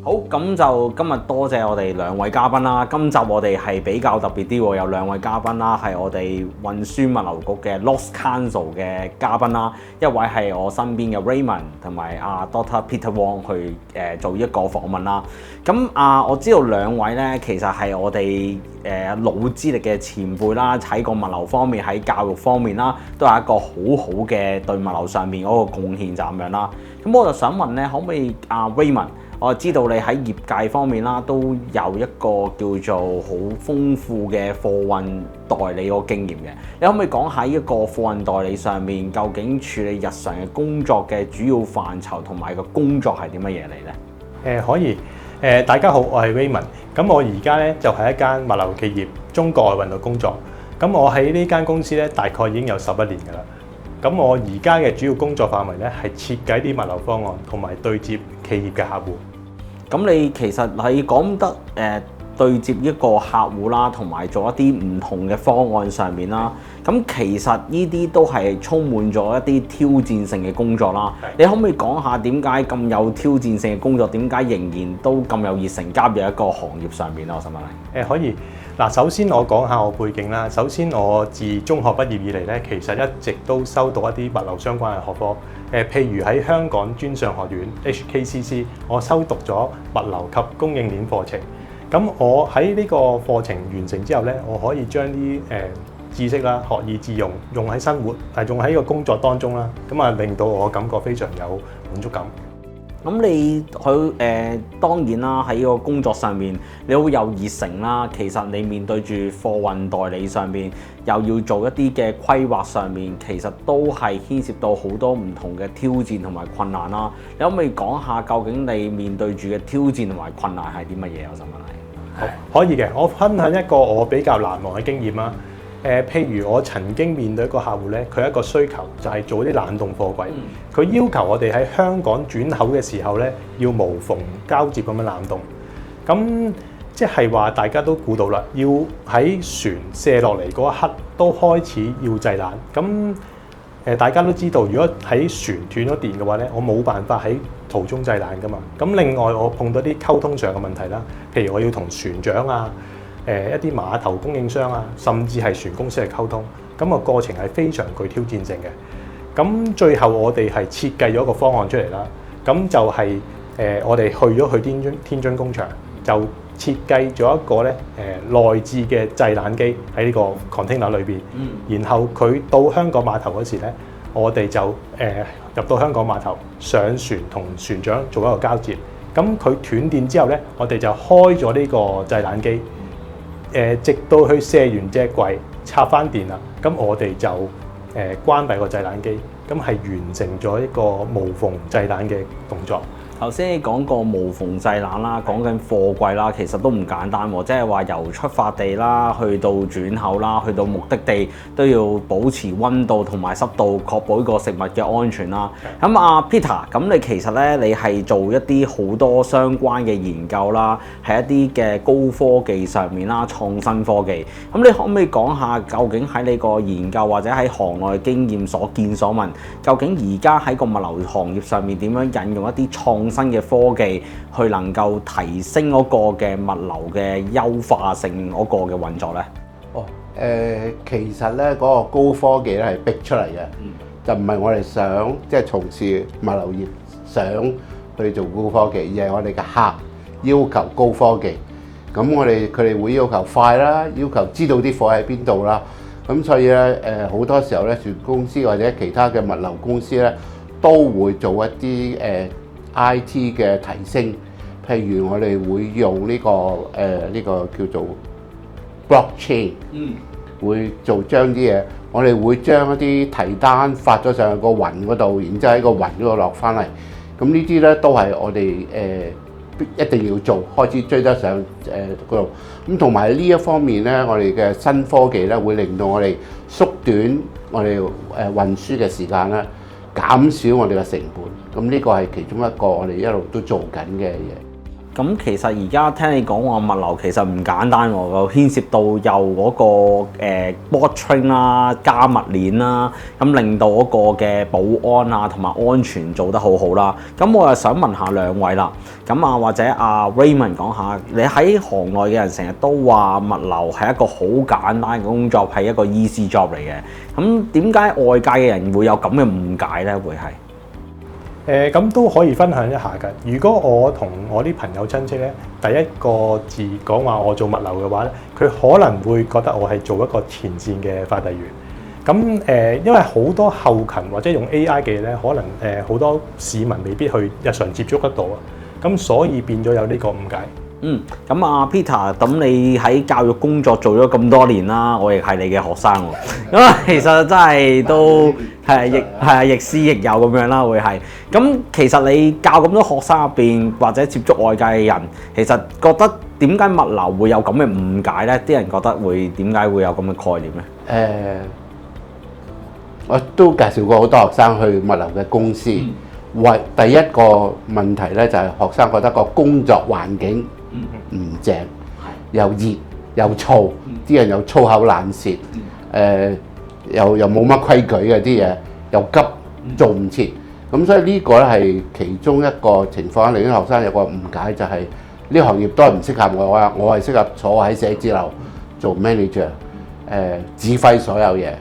好，咁就今日多謝我哋兩位嘉賓啦。今集我哋係比較特別啲喎，有兩位嘉賓啦，係我哋運輸物流局嘅 Lost Council 嘅嘉賓啦。一位係我身邊嘅 Raymond 同埋阿 Dr. Peter Wong 去做一個訪問啦。咁我知道兩位咧其實係我哋老資歷嘅前輩啦，喺個物流方面、喺教育方面啦，都係一個好好嘅對物流上面嗰個貢獻就咁樣啦。咁我就想問咧，可唔可以Raymond？我知道你喺業界方面啦，都有一個叫做好豐富嘅貨運代理個經驗嘅。你可唔可以講下一個貨運代理上面究竟處理日常嘅工作嘅主要範疇同埋個工作係啲乜嘢嚟呢？可以。大家好，我係 Raymond。咁我而家咧就係一間物流企業中國外運度工作。咁我喺呢間公司咧大概已經有11年㗎啦。咁我而家嘅主要工作範圍咧係設計啲物流方案，同埋對接企業嘅客戶。咁你其實係講得對接一個客戶啦，同埋做一啲唔同嘅方案上面啦。咁其實呢啲都係充滿咗一啲挑戰性嘅工作啦。你可唔可以講下點解咁有挑戰性嘅工作，點解仍然都咁有熱誠加入一個行業上面咧？我想問你。可以。嗱，首先我講下我背景啦。首先我自中學畢業以嚟咧，其實一直都收到一啲物流相關嘅學科。譬如喺香港專上學院 HKCC， 我修讀咗物流及供應鏈課程。咁我喺呢個課程完成之後咧，我可以將啲知識啦、學以致用，用喺生活，用喺個工作當中啦。咁令到我感覺非常有滿足感。咁你當然啦，喺個工作上面你好有熱誠啦。其實你面對住貨運代理上面，又要做一啲嘅規劃上面，其實都係牽涉到好多唔同嘅挑戰同埋困難啦。你可唔可以講下究竟你面對住嘅挑戰同埋困難係啲乜嘢？我想問你。好，可以嘅，我分享一個我比較難忘嘅經驗啦。譬如我曾經面對一個客戶咧，佢一個需求就係做啲冷凍貨櫃，佢要求我哋喺香港轉口嘅時候咧，要無縫交接咁樣冷凍。咁即係話大家都估到啦，要喺船卸落嚟嗰一刻都開始要製冷。咁大家都知道，如果喺船斷咗電嘅話咧，我冇辦法喺途中製冷噶嘛。咁另外我碰到啲溝通上嘅問題啦，譬如我要同船長啊、一啲碼頭供應商啊，甚至係船公司去溝通，咁個過程係非常具挑戰性嘅。咁最後我哋係設計咗一個方案出嚟啦。咁就係我哋去天津工場，就設計咗一個咧內置嘅製冷機喺呢個 container 裏邊。然後佢到香港碼頭嗰時咧，我哋就入到香港碼頭上船同船長做一個交接。咁佢斷電之後咧，我哋就開咗呢個製冷機。直到去卸完隻櫃插翻電啦，咁我哋就關閉個製冷機，咁係完成咗一個無縫製冷嘅動作。頭先你講過無縫製冷啦，講緊貨櫃啦，其實都唔簡單喎，即係話由出發地啦，去到轉口啦，去到目的地都要保持溫度同埋濕度，確保呢個食物嘅安全啦。咁Peter，咁你其實咧，你係做一啲好多相關嘅研究啦，係一啲嘅高科技上面啦，創新科技。咁你可唔可以講下，究竟喺你個研究或者喺行內經驗所見所聞，究竟而家喺個物流行業上面點樣引用一啲創新嘅科技去能夠提升嗰個嘅物流嘅優化性嗰個嘅運作咧？其實咧嗰個高科技咧係逼出嚟嘅，就唔係我哋想即係從事物流業想去做高科技，而係我哋嘅客要求高科技。咁佢哋會要求快啦，要求知道啲貨喺邊度啦。咁所以咧好多時候咧，船公司或者其他嘅物流公司咧都會做一啲IT 嘅提升，譬如我哋會用呢個叫做 blockchain，會將啲嘢，我哋會將一啲提單發咗上去個雲嗰度，然之後喺個雲嗰度落翻嚟。咁呢啲咧都係我哋一定要做，開始追得上嗰度。咁同埋呢一方面咧，我哋嘅新科技咧會令到我哋縮短我哋運輸嘅時間啦，減少我哋嘅成本。咁呢個係其中一個我哋一路都做緊嘅嘢。咁其實而家聽你講話物流其實唔簡單喎，又牽涉到有嗰個blockchain 啦、加密鏈啦，咁令到嗰個嘅保安啊同埋安全做得好好啦。咁我又想問下兩位啦，咁或者Raymond 講下，你喺行內嘅人成日都話物流係一個好簡單嘅工作，係一個 easy job 嚟嘅。咁點解外界嘅人會有咁嘅誤解呢？會係？咁都可以分享一下㗎。如果我同我啲朋友親戚咧，第一個字講話我做物流嘅話咧，佢可能會覺得我係做一個前線嘅快遞員。咁因為好多後勤或者用 AI 嘅嘢咧，可能好多市民未必去日常接觸得到啊。咁所以變咗有呢個誤解。咁Peter，咁你喺教育工作做咗咁多年啦，我亦係你嘅學生喎。咁其實真係都係亦師亦友咁樣啦，會係。咁其實你教咁多學生入邊，或者接觸外界嘅人，其實覺得點解物流會有咁嘅誤解呢？啲人覺得會點解會有咁嘅概念呢？我都介紹過好多學生去物流嘅公司，第一個問題咧就係學生覺得個工作環境唔正，又熱又燥，啲人又粗口爛舌，又冇乜規矩嘅啲嘢，又急做唔切，咁所以呢個咧係其中一個情況。另啲學生有個誤解就係呢行業都係唔適合我啊，我係適合坐喺寫字樓做 manager， 指揮所有嘢。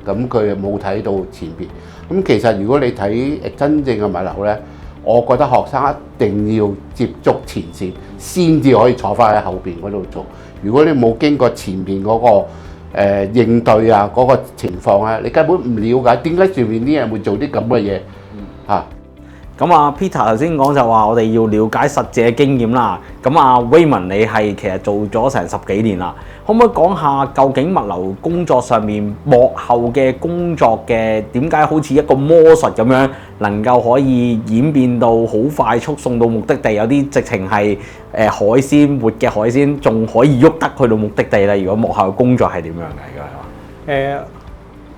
咁佢冇睇到前邊。咁其實如果你睇真正嘅物流呢，我覺得學生一定要接觸前線，先至可以坐翻喺後邊嗰度做。如果你冇經過前邊嗰個應對啊嗰個情況啊，你根本唔了解點解上面啲人會做啲咁嘅嘢嚇。咁Peter 頭先講就話我哋要了解實際嘅經驗啦。咁Raymond你係其實做咗成10幾年啦，可唔可以講下究竟物流工作上面幕後嘅工作嘅點解好似一個魔術咁樣，能夠可以演變到好快速送到目的地？有啲直情係海鮮，活嘅海鮮仲可以喐得去到目的地咧。如果幕後嘅工作係點樣嘅？而家係嘛？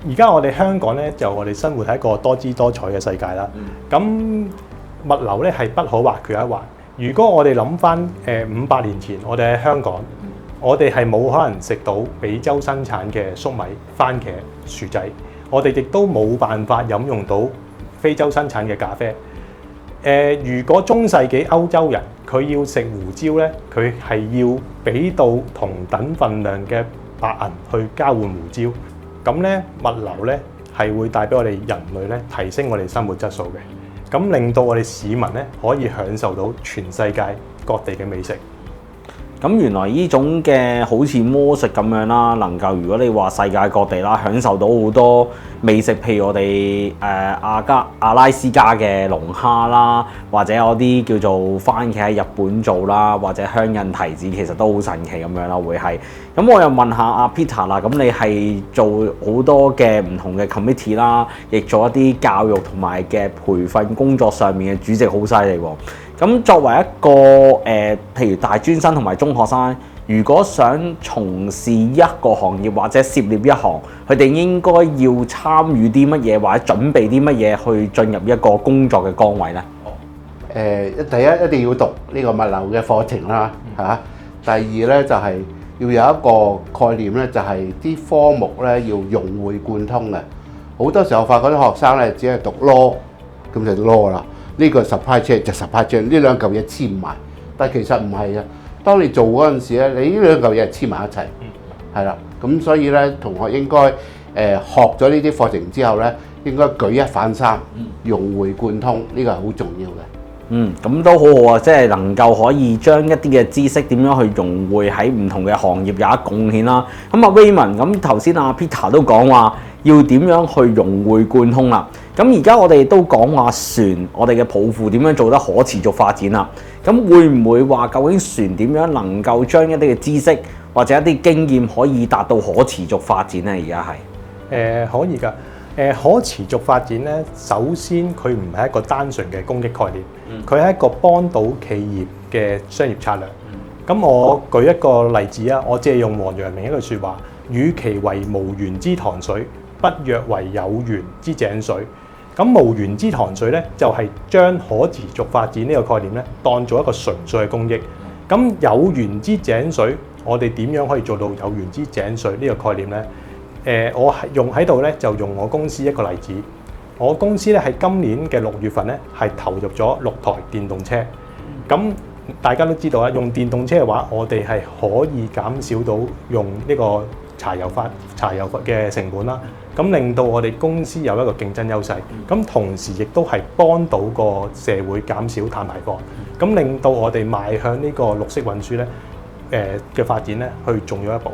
而家我哋香港咧，就我哋生活喺一個多姿多彩嘅世界啦。咁物流咧係不可或缺一環。如果我哋諗翻500年前，我哋喺香港，我哋係冇可能食到美洲生產嘅粟米、番茄、薯仔，我哋亦都冇辦法飲用到非洲生產嘅咖啡。如果中世紀歐洲人佢要食胡椒咧，佢係要俾到同等份量嘅白銀去交換胡椒。咁咧物流咧係會帶俾我哋人類咧提升我哋生活質素嘅，咁令到我哋市民咧可以享受到全世界各地嘅美食。咁原來呢種嘅好似魔術咁樣啦，能夠如果你話世界各地啦，享受到好多美食，譬如我哋阿拉斯加嘅龍蝦啦，或者有啲叫做番茄喺日本做啦，或者香印提子，其實都好神奇咁樣啦，會係。咁我又問下Peter 啦，咁你係做好多嘅唔同嘅 committee 啦，亦做一啲教育同埋嘅培訓工作上面嘅主席，好犀利喎。咁作為一個譬如大專生同埋中學生，如果想從事一個行業或者涉獵一行，佢哋應該要參與啲乜嘢或者準備啲乜嘢去進入一個工作嘅崗位呢？第一一定要讀呢個物流嘅課程啦，嚇。第二咧就係要有一個概念咧，就係啲科目咧要融會貫通嘅。好多時候我發覺啲學生咧只係讀 law，咁就 law 啦。呢個 supply chain 就 supply chain，呢兩嚿嘢黐唔埋，但係其實唔係嘅。當你做嗰陣時咧，你呢兩嚿嘢黐埋一齊，係啦。咁所以咧，同學應該學咗呢啲課程之後咧，應該舉一反三，融會貫通，呢個係好重要嘅。咁都好好啊，即係能夠可以將一啲嘅知識點樣去融匯喺唔同嘅行業有一貢獻啦。咁Raymond，咁頭先Peter都講話要點樣去融會貫通啦。咁而家我哋都講話船，我哋嘅抱負點樣做得可持續發展啦。咁會唔會話究竟船點樣能夠將一啲嘅知識或者一啲經驗可以達到可持續發展呢？而家係可以㗎。可持續發展咧，首先佢唔係一個單純嘅公益概念，佢係一個幫到企業嘅商業策略。咁我舉一個例子啊，我借用王陽明一句説話：與其為無源之塘水，不若為有源之井水。咁無源之塘水咧，就係將可持續發展呢個概念咧，當做一個純粹嘅公益。咁有源之井水，我哋點樣可以做到有源之井水呢個概念咧？我用喺度咧，就用我公司一個例子。我公司咧喺今年嘅6月份咧，係投入咗6台電動車。咁大家都知道啦，用電動車嘅話，我哋係可以減少到用呢個柴油嘅成本啦。咁令到我哋公司有一個競爭優勢。咁同時亦都係幫到個社會減少碳排放。咁令到我哋邁向呢個綠色運輸咧，嘅發展咧，去仲咗一步。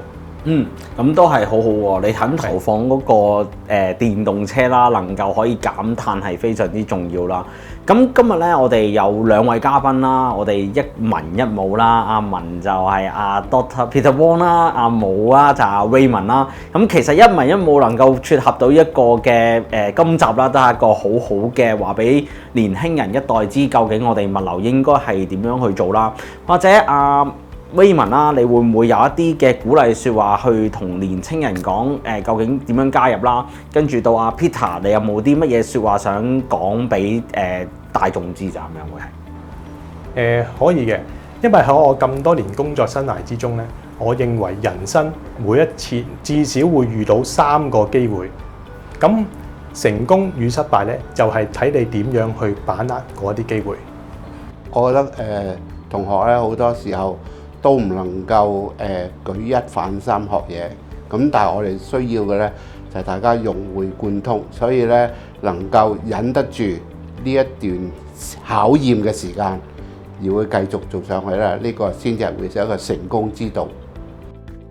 咁都係好好喎！你肯投放嗰個電動車啦，能夠可以減碳係非常之重要啦。咁今日咧，我哋有2位嘉賓啦，我哋一文一武啦。阿文就係阿 Dr. Peter Wong 啦，阿武啊就係阿 Raymond 啦。咁其實一文一武能夠撮合到一個嘅今集啦，都係一個好好嘅話俾年輕人一代知，究竟我哋物流應該係點樣去做啦，或者Raymond 啦，你會唔會有一啲嘅鼓勵説話去同年青人講究竟點樣加入啦？跟住到阿 Peter，你有冇啲乜嘢説話想講俾大眾知咋？咁樣會係可以嘅，因為喺我咁多年工作生涯之中咧，我認為人生每一次至少會遇到3個機會。咁成功與失敗咧，就係睇你點樣去把握嗰啲機會。我覺得同學咧好多時候都唔能夠舉一反三學嘢，咁但係我哋需要嘅咧就係大家融會貫通，所以咧能夠忍得住呢一段考驗嘅時間，而會繼續做上去咧，呢個先至係會係一個成功之道。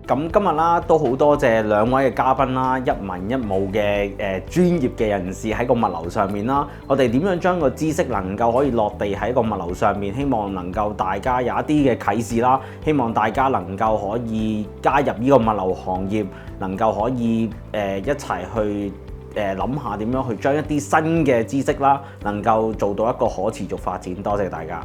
咁今日啦，都好多謝2位嘅嘉賓啦，一文一武嘅專業嘅人士喺個物流上面啦。我哋點樣將個知識能夠可以落地喺個物流上面？希望能夠大家有一啲嘅啟示啦。希望大家能夠可以加入呢個物流行業，能夠可以一齊去諗下點樣去將一啲新嘅知識啦，能夠做到一個可持續發展。多謝大家。